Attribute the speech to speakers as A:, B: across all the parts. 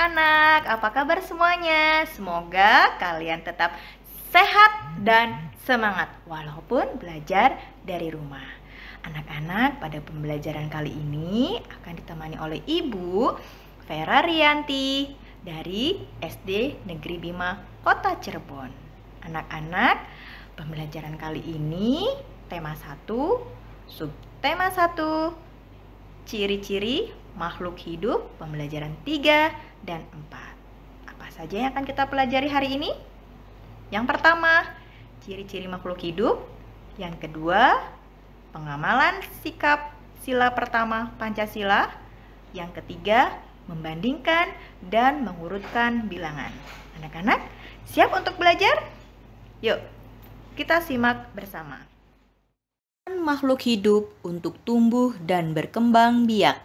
A: anak-anak, apa kabar semuanya? Semoga kalian tetap sehat dan semangat walaupun belajar dari rumah. Anak-anak, pada pembelajaran kali ini akan ditemani oleh Ibu Vera Rianti dari SD Negeri Bima Kota Cirebon. Anak-anak, pembelajaran kali ini tema 1, subtema 1, ciri-ciri makhluk hidup, pembelajaran 3 dan 4. Apa saja yang akan kita pelajari hari ini? Yang pertama, ciri-ciri makhluk hidup. Yang kedua, pengamalan sikap sila pertama Pancasila. Yang ketiga, membandingkan dan mengurutkan bilangan. Anak-anak, siap untuk belajar? Yuk, kita simak bersama. Makhluk hidup untuk tumbuh dan berkembang biak.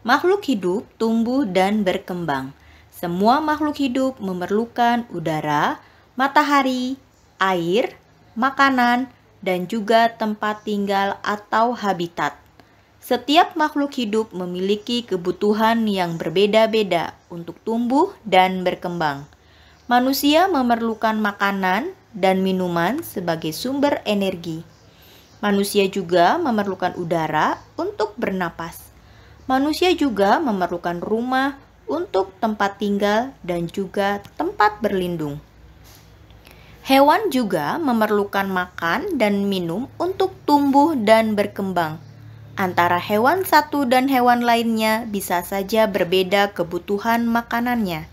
A: Makhluk hidup tumbuh dan berkembang. Semua makhluk hidup memerlukan udara, matahari, air, makanan, dan juga tempat tinggal atau habitat. Setiap makhluk hidup memiliki kebutuhan yang berbeda-beda untuk tumbuh dan berkembang. Manusia memerlukan makanan dan minuman sebagai sumber energi. Manusia juga memerlukan udara untuk bernapas. Manusia juga memerlukan rumah untuk tempat tinggal dan juga tempat berlindung. Hewan juga memerlukan makan dan minum untuk tumbuh dan berkembang. Antara hewan satu dan hewan lainnya bisa saja berbeda kebutuhan makanannya.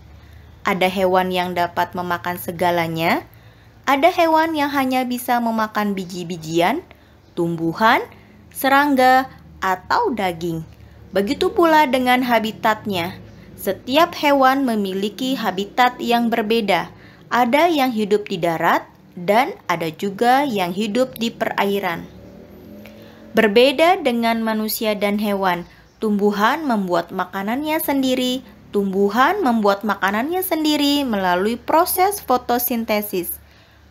A: Ada hewan yang dapat memakan segalanya, ada hewan yang hanya bisa memakan biji-bijian, tumbuhan, serangga, atau daging. Begitu pula dengan habitatnya. Setiap hewan memiliki habitat yang berbeda. Ada yang hidup di darat dan ada juga yang hidup di perairan. Berbeda dengan manusia dan hewan, tumbuhan membuat makanannya sendiri. Tumbuhan membuat makanannya sendiri melalui proses fotosintesis.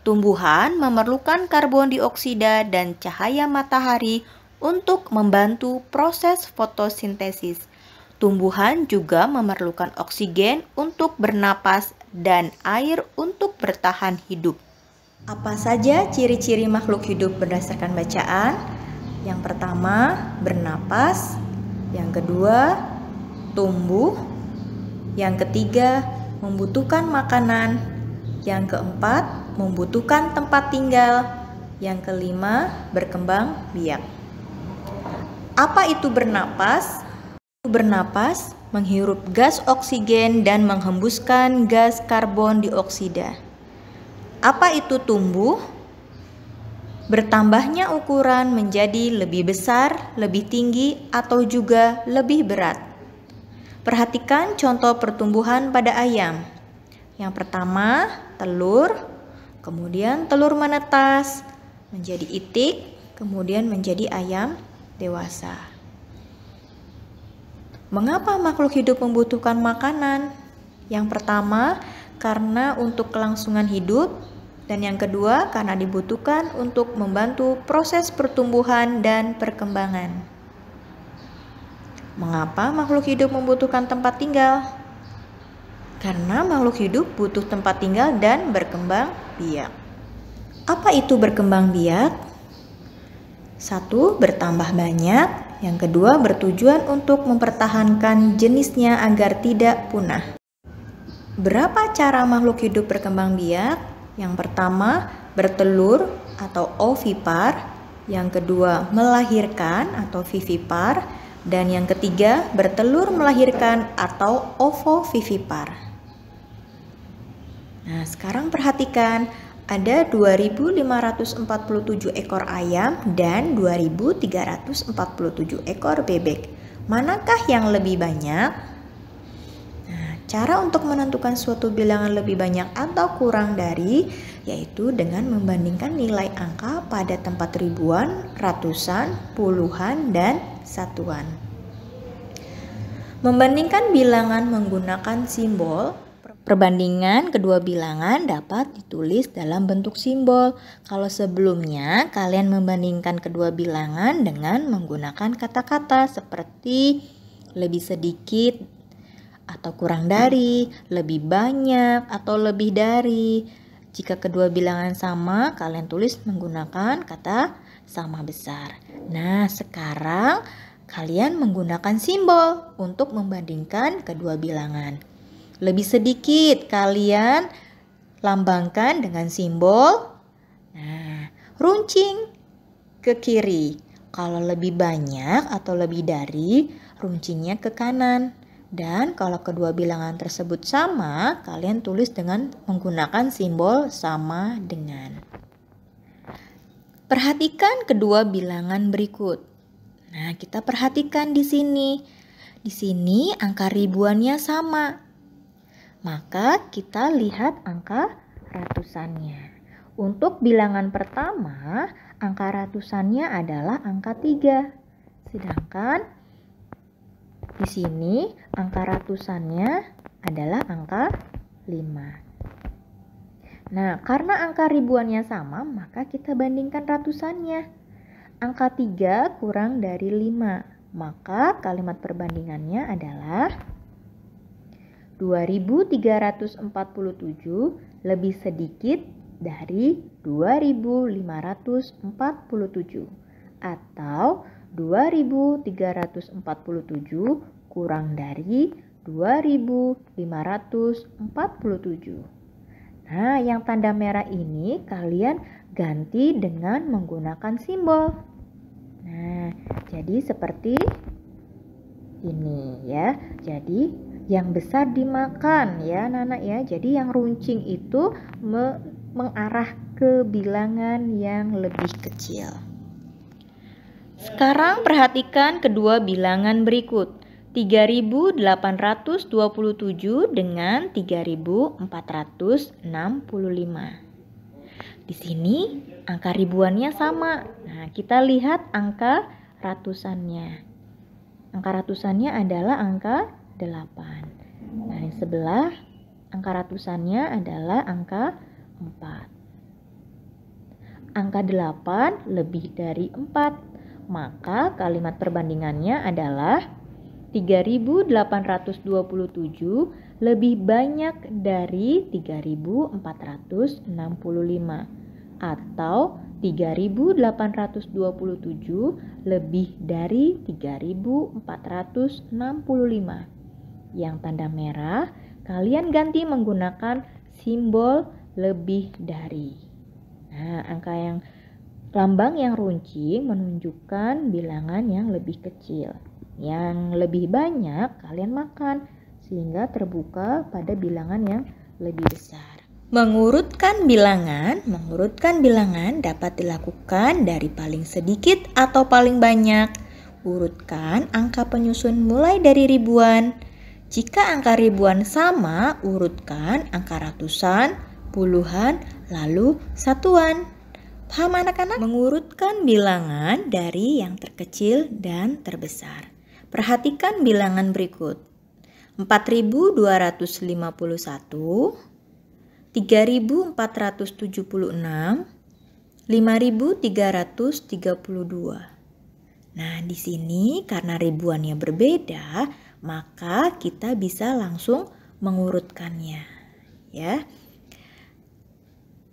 A: Tumbuhan memerlukan karbon dioksida dan cahaya matahari untuk membantu proses fotosintesis. Tumbuhan juga memerlukan oksigen untuk bernapas dan air untuk bertahan hidup. Apa saja ciri-ciri makhluk hidup berdasarkan bacaan? Yang pertama, bernapas. Yang kedua, tumbuh. Yang ketiga, membutuhkan makanan. Yang keempat, membutuhkan tempat tinggal. Yang kelima, berkembang biak. Apa itu bernapas? Bernapas menghirup gas oksigen dan menghembuskan gas karbon dioksida. Apa itu tumbuh? Bertambahnya ukuran menjadi lebih besar, lebih tinggi, atau juga lebih berat. Perhatikan contoh pertumbuhan pada ayam. Yang pertama, telur, kemudian telur menetas, menjadi itik, kemudian menjadi ayam dewasa. Mengapa makhluk hidup membutuhkan makanan? Yang pertama, karena untuk kelangsungan hidup, dan yang kedua, karena dibutuhkan untuk membantu proses pertumbuhan dan perkembangan. Mengapa makhluk hidup membutuhkan tempat tinggal? Karena makhluk hidup butuh tempat tinggal dan berkembang biak. Apa itu berkembang biak? Satu, bertambah banyak. Yang kedua, bertujuan untuk mempertahankan jenisnya agar tidak punah. Berapa cara makhluk hidup berkembang biak? Yang pertama, bertelur atau ovipar. Yang kedua, melahirkan atau vivipar. Dan yang ketiga, bertelur melahirkan atau ovovivipar. Nah, sekarang perhatikan. Ada 2.547 ekor ayam dan 2.347 ekor bebek. Manakah yang lebih banyak? Nah, cara untuk menentukan suatu bilangan lebih banyak atau kurang dari, yaitu dengan membandingkan nilai angka pada tempat ribuan, ratusan, puluhan, dan satuan. Membandingkan bilangan menggunakan simbol. Perbandingan kedua bilangan dapat ditulis dalam bentuk simbol. Kalau sebelumnya kalian membandingkan kedua bilangan dengan menggunakan kata-kata seperti lebih sedikit atau kurang dari, lebih banyak atau lebih dari. Jika kedua bilangan sama, kalian tulis menggunakan kata sama besar. Nah, sekarang kalian menggunakan simbol untuk membandingkan kedua bilangan. Lebih sedikit kalian lambangkan dengan simbol. Nah, runcing ke kiri. Kalau lebih banyak atau lebih dari, runcingnya ke kanan. Dan kalau kedua bilangan tersebut sama, kalian tulis dengan menggunakan simbol sama dengan. Perhatikan kedua bilangan berikut. Nah, kita perhatikan di sini. Di sini angka ribuannya sama. Maka kita lihat angka ratusannya. Untuk bilangan pertama, angka ratusannya adalah angka 3. Sedangkan di sini angka ratusannya adalah angka 5. Nah, karena angka ribuannya sama, maka kita bandingkan ratusannya. Angka 3 kurang dari 5, maka kalimat perbandingannya adalah 2347 lebih sedikit dari 2547 atau 2347 kurang dari 2547. Nah, yang tanda merah ini kalian ganti dengan menggunakan simbol. Nah, jadi seperti ini ya. Jadi yang besar dimakan ya anak-anak ya. Jadi yang runcing itu mengarah ke bilangan yang lebih kecil. Sekarang perhatikan kedua bilangan berikut. 3.827 dengan 3.465. Di sini angka ribuannya sama. Nah, kita lihat angka ratusannya. Angka ratusannya adalah angka 8. Nah, yang sebelah angka ratusannya adalah angka 4. Angka 8 lebih dari 4. Maka kalimat perbandingannya adalah 3.827 lebih banyak dari 3.465 atau 3.827 lebih dari 3.465. Yang tanda merah, kalian ganti menggunakan simbol lebih dari. Nah, angka yang lambang yang runcing menunjukkan bilangan yang lebih kecil. Yang lebih banyak kalian makan sehingga terbuka pada bilangan yang lebih besar. Mengurutkan bilangan dapat dilakukan dari paling sedikit atau paling banyak. Urutkan angka penyusun mulai dari ribuan. Jika angka ribuan sama, urutkan angka ratusan, puluhan, lalu satuan. Paham anak-anak? Mengurutkan bilangan dari yang terkecil dan terbesar. Perhatikan bilangan berikut. 4.251, 3.476, 5.332. Nah, di sini karena ribuannya berbeda, maka kita bisa langsung mengurutkannya. Ya.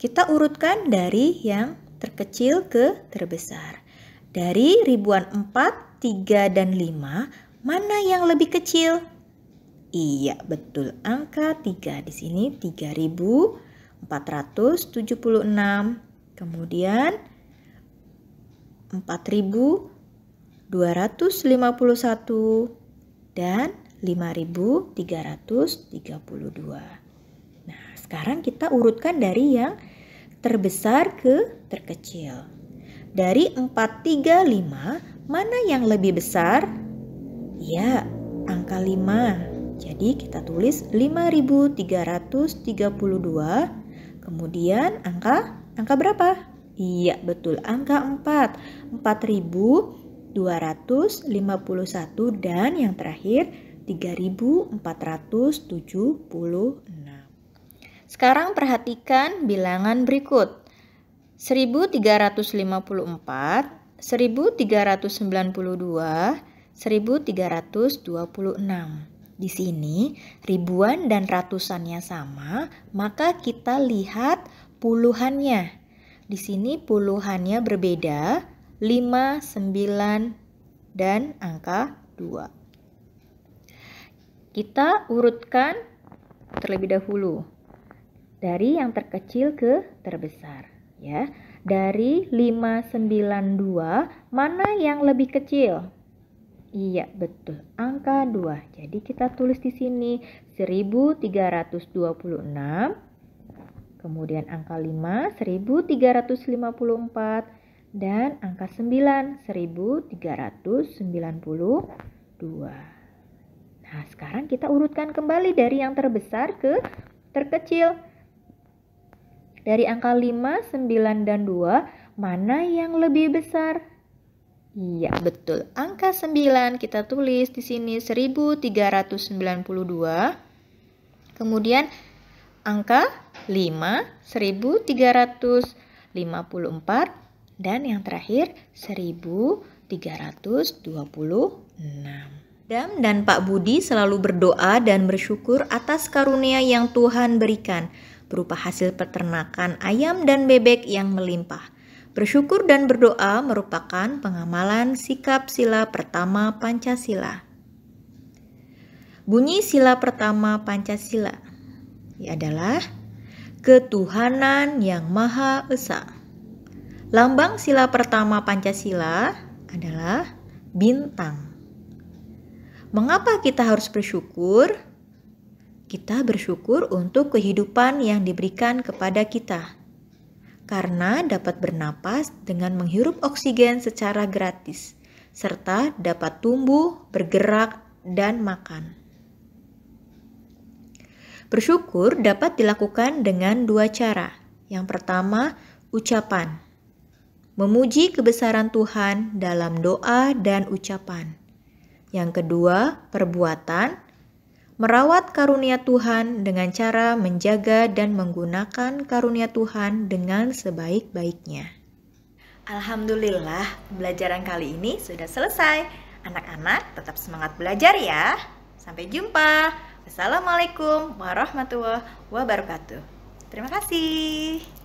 A: Kita urutkan dari yang terkecil ke terbesar. Dari ribuan 4, 3, dan 5, mana yang lebih kecil? Iya, betul. Angka 3 di sini 3.476. Kemudian 4.251 dan 5.332. Nah, sekarang kita urutkan dari yang terbesar ke terkecil. Dari 435, mana yang lebih besar? Ya, angka 5. Jadi kita tulis 5.332. Kemudian angka berapa? Iya, betul. Angka 4. 4.251 dan yang terakhir 3.476. Sekarang perhatikan bilangan berikut. 1.354, 1.392, 1.326. Di sini ribuan dan ratusannya sama, maka kita lihat puluhannya. Di sini puluhannya berbeda, 5, 9, dan angka 2. Kita urutkan terlebih dahulu dari yang terkecil ke terbesar, ya. Dari 592, mana yang lebih kecil? Iya, betul. Angka 2. Jadi kita tulis di sini 1326. Kemudian angka 5, 1354. Dan angka 9, 1392. Nah, sekarang kita urutkan kembali dari yang terbesar ke terkecil. Dari angka 5, 9, dan 2, mana yang lebih besar? Iya, betul. Angka 9 kita tulis di sini 1392. Kemudian angka 5 1354 dan yang terakhir 1326. Adam dan Pak Budi selalu berdoa dan bersyukur atas karunia yang Tuhan berikan berupa hasil peternakan ayam dan bebek yang melimpah. Bersyukur dan berdoa merupakan pengamalan sikap sila pertama Pancasila. Bunyi sila pertama Pancasila adalah ketuhanan yang Maha Esa. Lambang sila pertama Pancasila adalah bintang. Mengapa kita harus bersyukur? Kita bersyukur untuk kehidupan yang diberikan kepada kita. Karena dapat bernapas dengan menghirup oksigen secara gratis, serta dapat tumbuh, bergerak, dan makan. Bersyukur dapat dilakukan dengan 2 cara. Yang pertama, ucapan. Memuji kebesaran Tuhan dalam doa dan ucapan. Yang kedua, perbuatan. Merawat karunia Tuhan dengan cara menjaga dan menggunakan karunia Tuhan dengan sebaik-baiknya. Alhamdulillah, pembelajaran kali ini sudah selesai. Anak-anak tetap semangat belajar ya. Sampai jumpa. Wassalamualaikum warahmatullahi wabarakatuh. Terima kasih.